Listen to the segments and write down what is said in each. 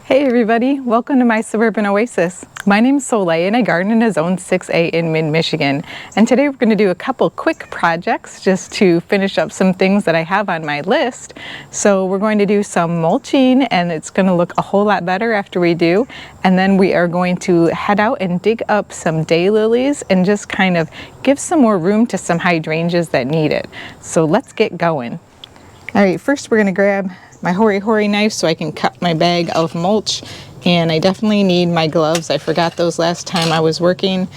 Hey everybody, welcome to my suburban oasis. My name's Soleil and I garden in a zone 6A in mid-Michigan. And today we're going to do a couple quick projects just to finish up some things that I have on my list. So we're going to do some mulching and it's going to look a whole lot better after we do. And then we are going to head out and dig up some daylilies and just kind of give some more room to some hydrangeas that need it. So let's get going. All right, first we're going to grab my hoary knife so I can cut my bag of mulch, and I definitely need my gloves. I forgot those last time I was working,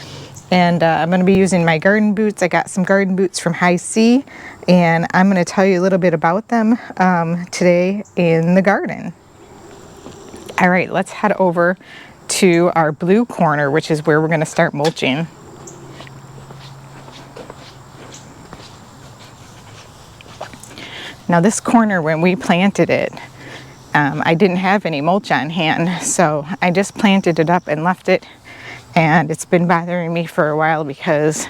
and I'm going to be using my garden boots. I got some garden boots from High C, and I'm going to tell you a little bit about them today in the garden. All right, let's head over to our blue corner, which is where we're going to start mulching. Now this corner, when we planted it, I didn't have any mulch on hand, so I just planted it up and left it, and it's been bothering me for a while because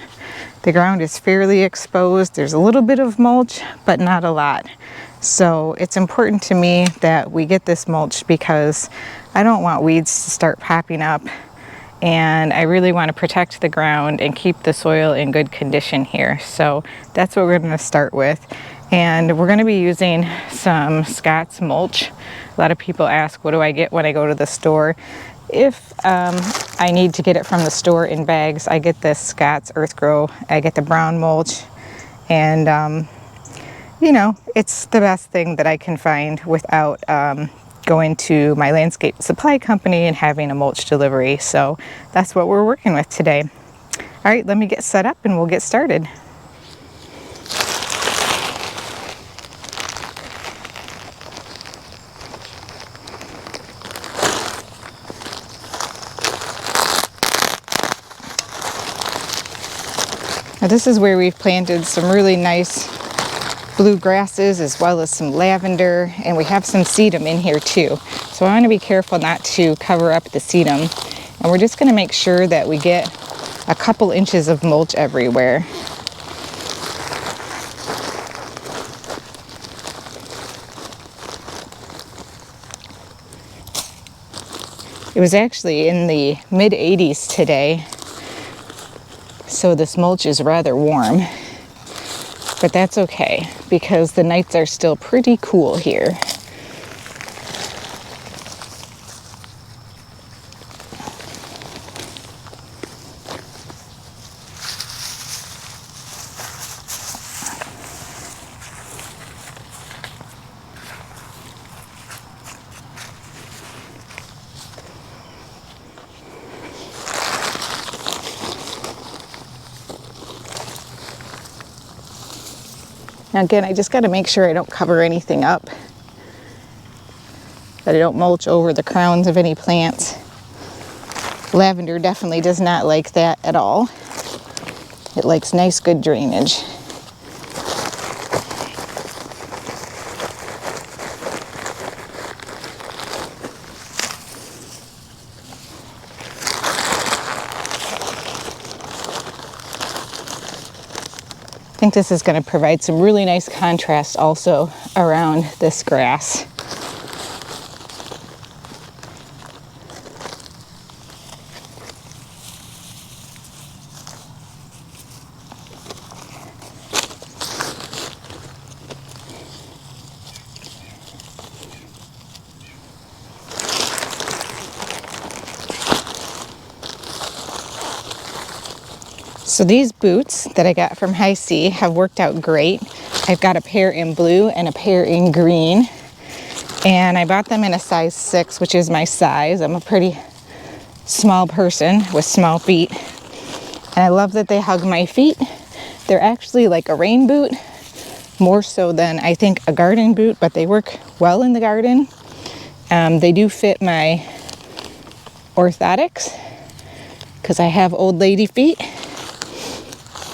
the ground is fairly exposed. There's a little bit of mulch, but not a lot. So it's important to me that we get this mulch because I don't want weeds to start popping up, and I really want to protect the ground and keep the soil in good condition here. So that's what we're going to start with. And we're going to be using some Scott's mulch. A lot of people ask, what do I get when I go to the store? If I need to get it from the store in bags, I get this Scott's Earth Grow. I get the brown mulch, and you know, it's the best thing that I can find without going to my landscape supply company and having a mulch delivery. So that's what we're working with today. All right, let me get set up and we'll get started. Now this is where we've planted some really nice blue grasses as well as some lavender, and we have some sedum in here too. So I want to be careful not to cover up the sedum, and we're just going to make sure that we get a couple inches of mulch everywhere. It was actually in the mid-80s today, so this mulch is rather warm, but that's okay because the nights are still pretty cool here. Now again, I just got to make sure I don't cover anything up, that I don't mulch over the crowns of any plants. Lavender definitely does not like that at all. It likes nice, good drainage. I think this is going to provide some really nice contrast also around this grass. So these boots that I got from High C have worked out great. I've got a pair in blue and a pair in green, and I bought them in a size 6, which is my size. I'm a pretty small person with small feet, and I love that they hug my feet. They're actually like a rain boot, more so than I think a garden boot, but they work well in the garden. They do fit my orthotics because I have old lady feet.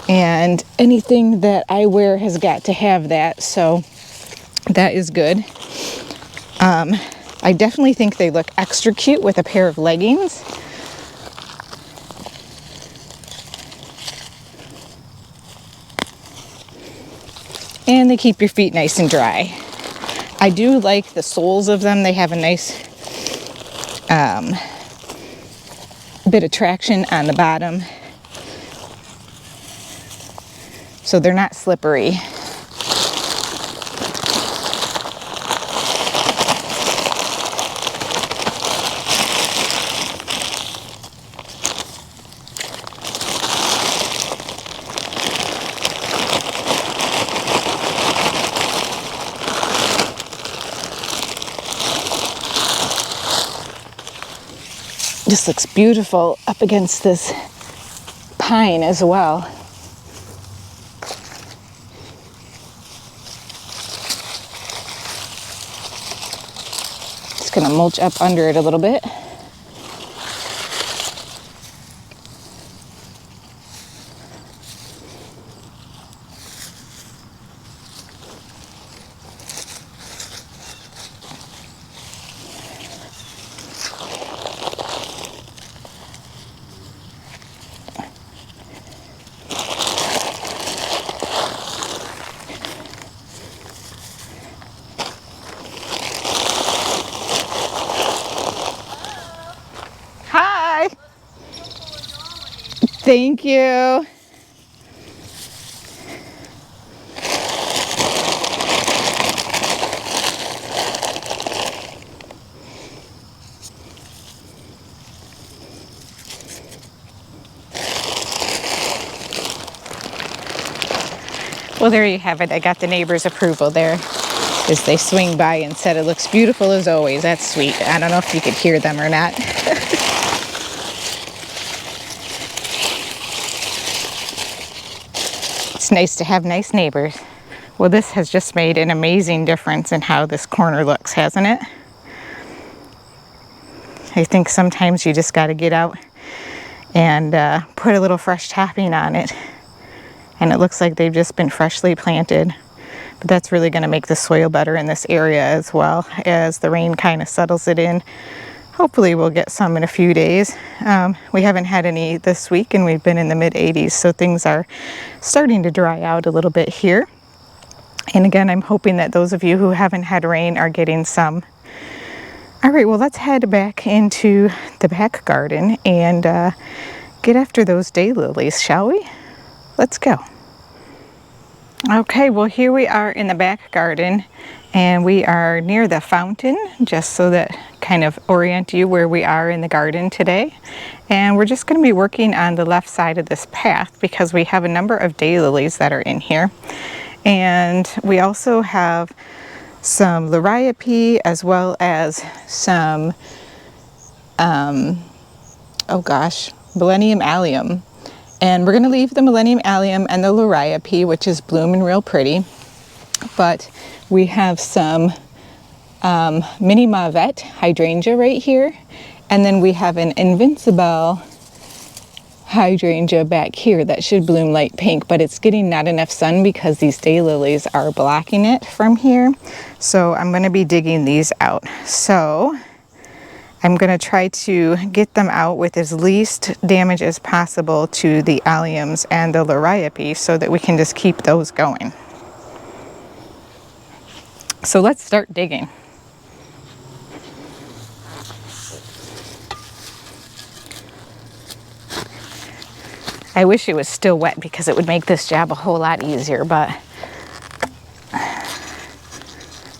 And anything that I wear has got to have that, so that is good. I definitely think they look extra cute with a pair of leggings. And they keep your feet nice and dry. I do like the soles of them. They have a nice bit of traction on the bottom, so they're not slippery. This looks beautiful up against this pine as well. Just gonna mulch up under it a little bit. Hi. Thank you. Well, there you have it. I got the neighbor's approval there as they swing by and said it looks beautiful as always. That's sweet. I don't know if you could hear them or not. It's nice to have nice neighbors. Well, this has just made an amazing difference in how this corner looks, hasn't it? I think sometimes you just got to get out and put a little fresh topping on it. And it looks like they've just been freshly planted. But that's really going to make the soil better in this area as well as the rain kind of settles it in. Hopefully we'll get some in a few days. We haven't had any this week and we've been in the mid-80s, so things are starting to dry out a little bit here. And again, I'm hoping that those of you who haven't had rain are getting some. All right, well, let's head back into the back garden and get after those daylilies, shall we? Let's go. Okay, well, here we are in the back garden and we are near the fountain, just so that kind of orient you where we are in the garden today. And we're just going to be working on the left side of this path because we have a number of daylilies that are in here. And we also have some liriope as well as some, Millennium Allium. And we're going to leave the Millennium Allium and the liriope, which is blooming real pretty. But we have some mini mauvet hydrangea right here. And then we have an invincible hydrangea back here that should bloom light pink, but it's getting not enough sun because these daylilies are blocking it from here. So I'm going to be digging these out. So I'm going to try to get them out with as least damage as possible to the alliums and the liriope so that we can just keep those going. So let's start digging. I wish it was still wet because it would make this job a whole lot easier, but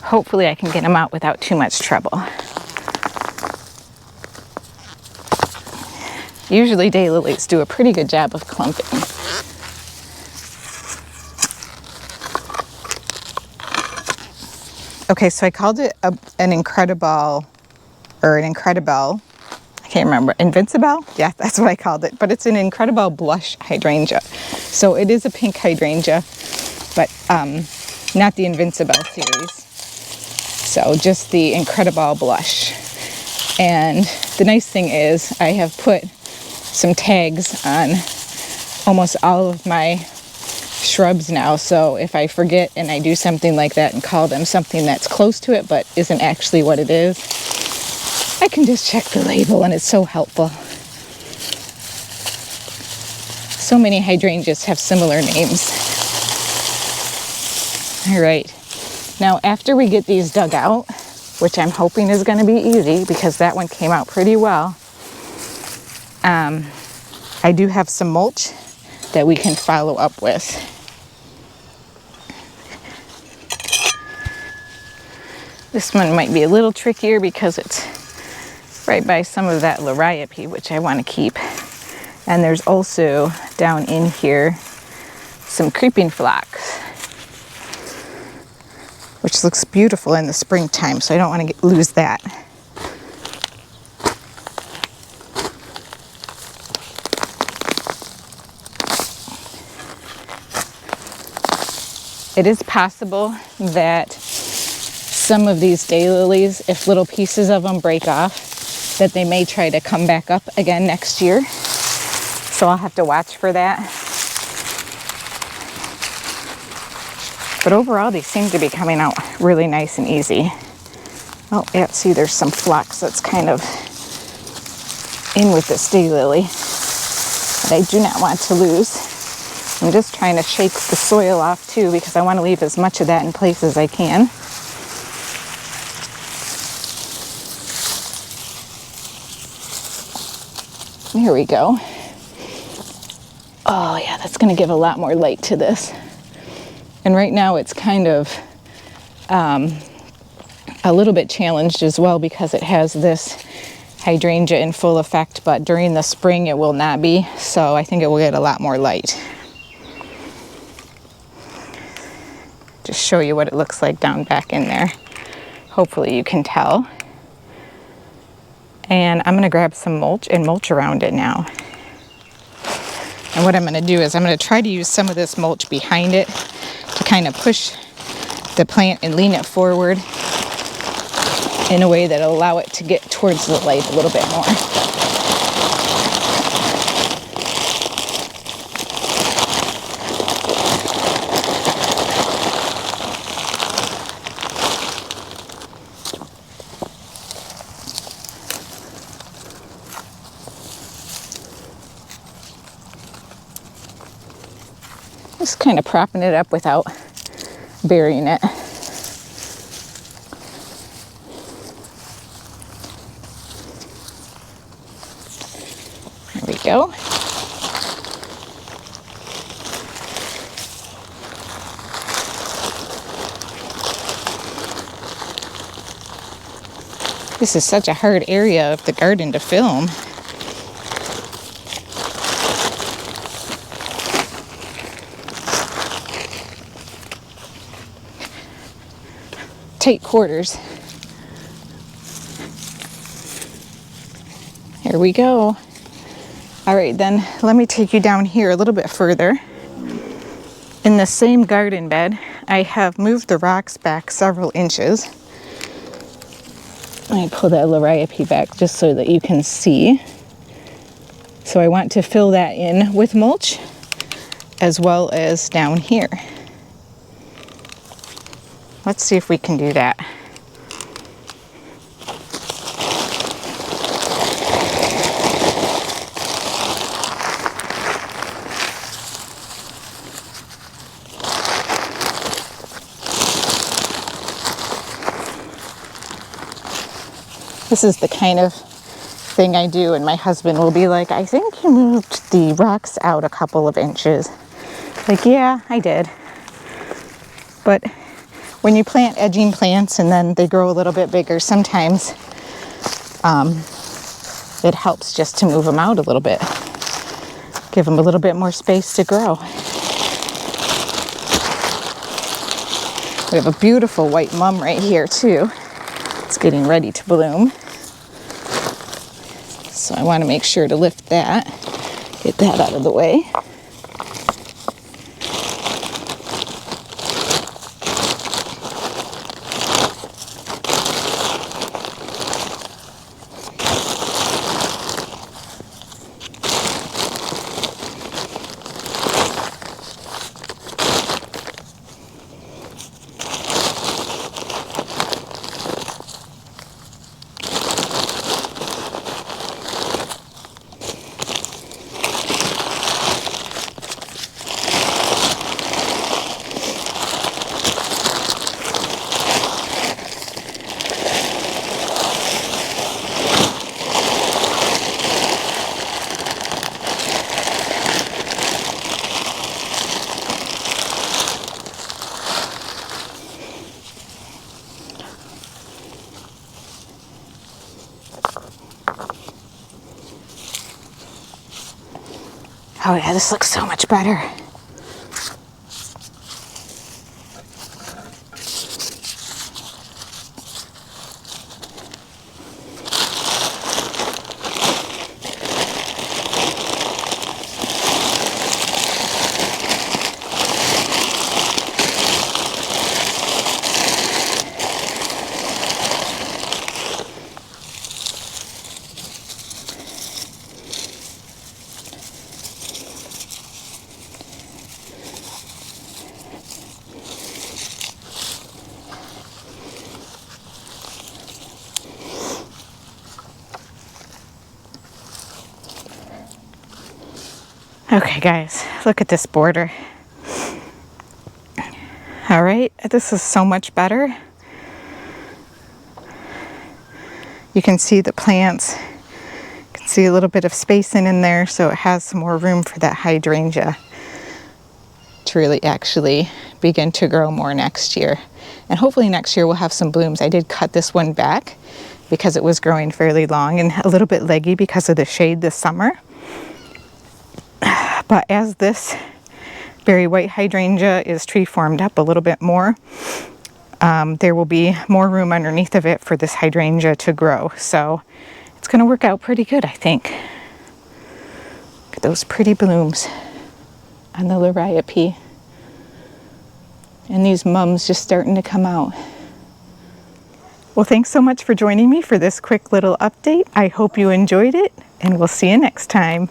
hopefully I can get them out without too much trouble. Usually daylilies do a pretty good job of clumping. Okay, so I called it an Incredible, I can't remember, Invincible? Yeah, that's what I called it, but it's an Incredible Blush hydrangea. So it is a pink hydrangea, but not the Invincible series. So just the Incredible Blush. And the nice thing is I have put some tags on almost all of my shrubs now, so if I forget and I do something like that and call them something that's close to it but isn't actually what it is, I can just check the label, and it's so helpful. So many hydrangeas have similar names. All right, now after we get these dug out, which I'm hoping is going to be easy because that one came out pretty well. I do have some mulch that we can follow up with. This one might be a little trickier because it's right by some of that liriope, which I want to keep. And there's also down in here some creeping phlox, which looks beautiful in the springtime, so I don't want to lose that. It is possible that some of these daylilies, if little pieces of them break off, that they may try to come back up again next year. So I'll have to watch for that. But overall, these seem to be coming out really nice and easy. Oh, yeah, see, there's some phlox that's kind of in with this daylily that I do not want to lose. I'm just trying to shake the soil off too because I want to leave as much of that in place as I can. Here we go. Oh yeah, that's going to give a lot more light to this. And right now it's kind of a little bit challenged as well because it has this hydrangea in full effect, but during the spring it will not be. So I think it will get a lot more light. Just show you what it looks like down back in there. Hopefully you can tell. And I'm gonna grab some mulch and mulch around it now. And what I'm gonna do is I'm gonna try to use some of this mulch behind it to kind of push the plant and lean it forward in a way that'll allow it to get towards the light a little bit more. Just kind of propping it up without burying it. There we go. This is such a hard area of the garden to film. Tight quarters. Here we go. All right, then let me take you down here a little bit further. In the same garden bed, I have moved the rocks back several inches. Let me pull that liriope back just so that you can see. So I want to fill that in with mulch as well as down here. Let's see if we can do that. This is the kind of thing I do, and my husband will be like, I think you moved the rocks out a couple of inches. Like, yeah, I did. But when you plant edging plants and then they grow a little bit bigger, sometimes it helps just to move them out a little bit. Give them a little bit more space to grow. We have a beautiful white mum right here too. It's getting ready to bloom. So I want to make sure to lift that, get that out of the way. Oh yeah, this looks so much better. Okay guys, look at this border. All right, this is so much better. You can see the plants. You can see a little bit of spacing in there, so it has some more room for that hydrangea to really actually begin to grow more next year. And hopefully next year we'll have some blooms. I did cut this one back because it was growing fairly long and a little bit leggy because of the shade this summer. But as this berry white hydrangea is tree formed up a little bit more, there will be more room underneath of it for this hydrangea to grow. So it's going to work out pretty good, I think. Look at those pretty blooms on the liriope. And these mums just starting to come out. Well, thanks so much for joining me for this quick little update. I hope you enjoyed it, and we'll see you next time.